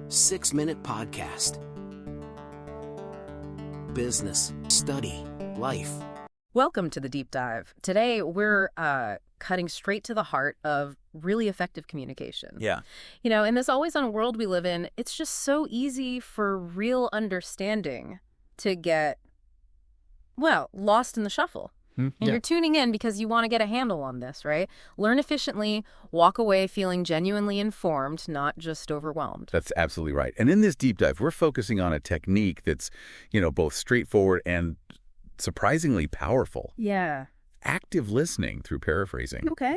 6-minute podcast. Business, study, life. Welcome to the deep dive. Today, we're cutting straight to the heart of really effective communication. Yeah. You know, in this always-on world we live in, it's just so easy for real understanding to get, well, lost in the shuffle. And you're tuning in because you want to get a handle on this, right? Learn efficiently, walk away feeling genuinely informed, not just overwhelmed. That's absolutely right. And in this deep dive, we're focusing on a technique that's, both straightforward and surprisingly powerful. Yeah. Active listening through paraphrasing. Okay.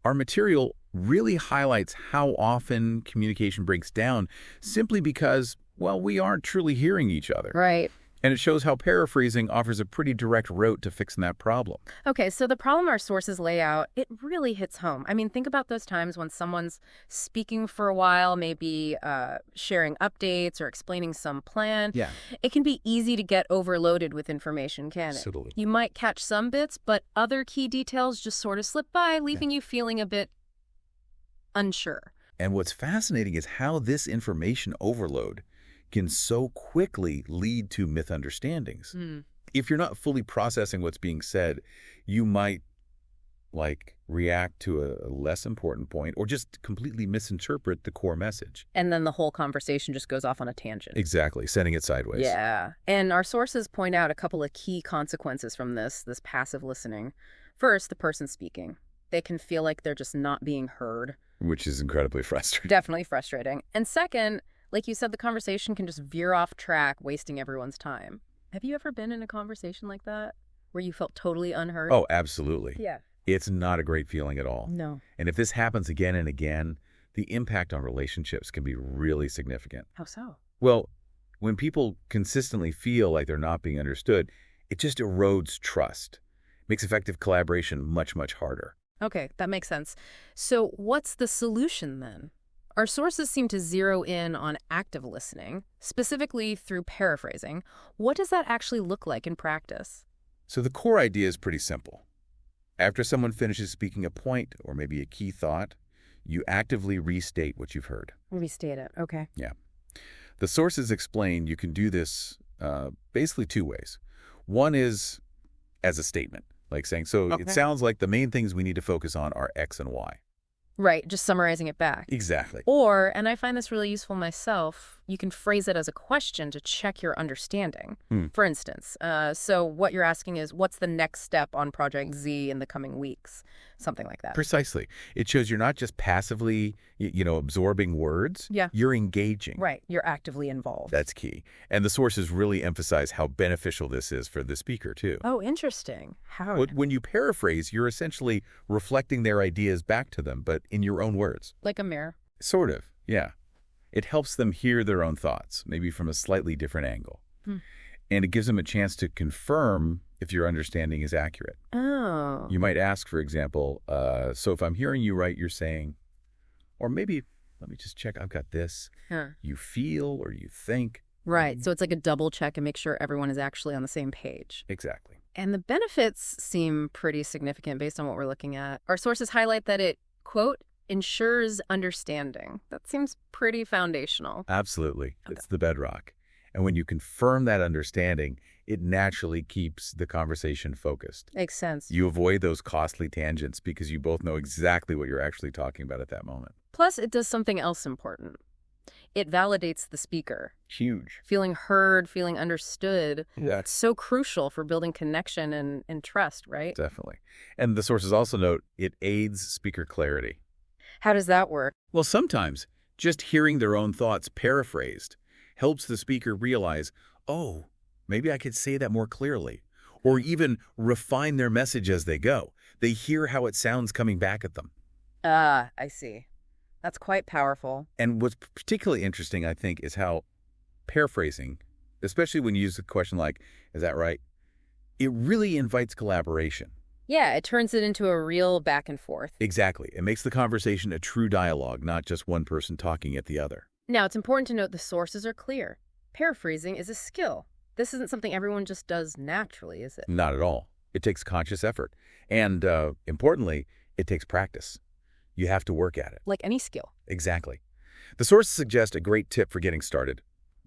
Our material really highlights how often communication breaks down simply because, well, we aren't truly hearing each other. Right. And it shows how paraphrasing offers a pretty direct route to fixing that problem. Okay, so the problem our sources lay out, it really hits home. I mean, think about those times when someone's speaking for a while, maybe sharing updates or explaining some plan. Yeah. It can be easy to get overloaded with information, can't it? Absolutely. You might catch some bits, but other key details just sort of slip by, leaving you feeling a bit unsure. And what's fascinating is how this information overload can so quickly lead to misunderstandings. If you're not fully processing what's being said, you might, react to a less important point or just completely misinterpret the core message. And then the whole conversation just goes off on a tangent. Exactly, sending it sideways. Yeah. And our sources point out a couple of key consequences from this passive listening. First, the person speaking. They can feel like they're just not being heard. Which is incredibly frustrating. Definitely frustrating. And second, like you said, the conversation can just veer off track, wasting everyone's time. Have you ever been in a conversation like that where you felt totally unheard? Oh, absolutely. Yeah. It's not a great feeling at all. No. And if this happens again and again, the impact on relationships can be really significant. How so? Well, when people consistently feel like they're not being understood, it just erodes trust. Makes effective collaboration much, much harder. Okay, that makes sense. So what's the solution then? Our sources seem to zero in on active listening, specifically through paraphrasing. What does that actually look like in practice? So the core idea is pretty simple. After someone finishes speaking a point or maybe a key thought, you actively restate what you've heard. Restate it. Okay. Yeah. The sources explain you can do this basically two ways. One is as a statement, like saying, It sounds like the main things we need to focus on are X and Y. Right, just summarizing it back. Exactly. Or, and I find this really useful myself, you can phrase it as a question to check your understanding. For instance, so what you're asking is, what's the next step on Project Z in the coming weeks? Something like that. Precisely. It shows you're not just passively, absorbing words. Yeah. You're engaging. Right, you're actively involved. That's key. And the sources really emphasize how beneficial this is for the speaker, too. Oh, interesting. How? When you paraphrase, you're essentially reflecting their ideas back to them, but in your own words. Like a mirror. Sort of, yeah. It helps them hear their own thoughts, maybe from a slightly different angle. And it gives them a chance to confirm if your understanding is accurate. Oh. You might ask, for example, so if I'm hearing you right, you're saying, or maybe, let me just check, I've got this. You feel or you think. Right, so it's like a double check and make sure everyone is actually on the same page. Exactly. And the benefits seem pretty significant based on what we're looking at. Our sources highlight that it, quote, ensures understanding. That seems pretty foundational. Absolutely. Okay. It's the bedrock. And when you confirm that understanding, it naturally keeps the conversation focused. Makes sense. You avoid those costly tangents because you both know exactly what you're actually talking about at that moment. Plus, it does something else important. It validates the speaker. Huge. Feeling heard, feeling understood. That's so crucial for building connection and trust, right? Definitely. And the sources also note it aids speaker clarity. How does that work? Well, sometimes just hearing their own thoughts paraphrased helps the speaker realize, oh, maybe I could say that more clearly, or even refine their message as they go. They hear how it sounds coming back at them. Ah, I see. That's quite powerful. And what's particularly interesting, I think, is how paraphrasing, especially when you use a question like, is that right? It really invites collaboration. Yeah, it turns it into a real back and forth. Exactly. It makes the conversation a true dialogue, not just one person talking at the other. Now, it's important to note the sources are clear. Paraphrasing is a skill. This isn't something everyone just does naturally, is it? Not at all. It takes conscious effort. And importantly, it takes practice. You have to work at it. Like any skill. Exactly. The sources suggest a great tip for getting started.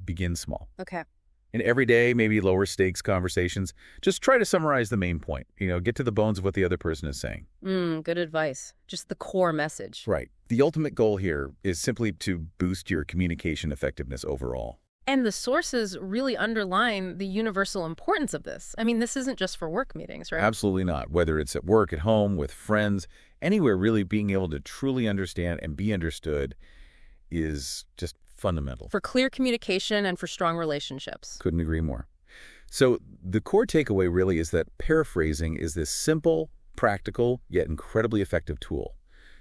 Begin small. Okay. In everyday, maybe lower stakes conversations, just try to summarize the main point. Get to the bones of what the other person is saying. Good advice. Just the core message. Right. The ultimate goal here is simply to boost your communication effectiveness overall. And the sources really underline the universal importance of this. I mean, this isn't just for work meetings, right? Absolutely not. Whether it's at work, at home, with friends, anywhere, really being able to truly understand and be understood is just fundamental. For clear communication and for strong relationships. Couldn't agree more. So the core takeaway really is that paraphrasing is this simple, practical, yet incredibly effective tool.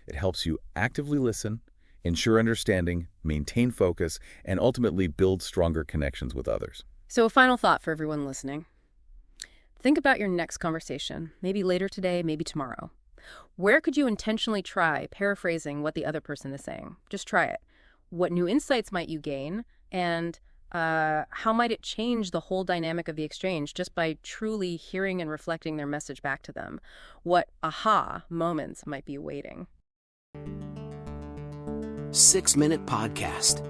It helps you actively listen, ensure understanding, maintain focus, and ultimately build stronger connections with others. So a final thought for everyone listening. Think about your next conversation, maybe later today, maybe tomorrow. Where could you intentionally try paraphrasing what the other person is saying? Just try it. What new insights might you gain? And how might it change the whole dynamic of the exchange just by truly hearing and reflecting their message back to them? What aha moments might be awaiting? 6-Minute Podcast.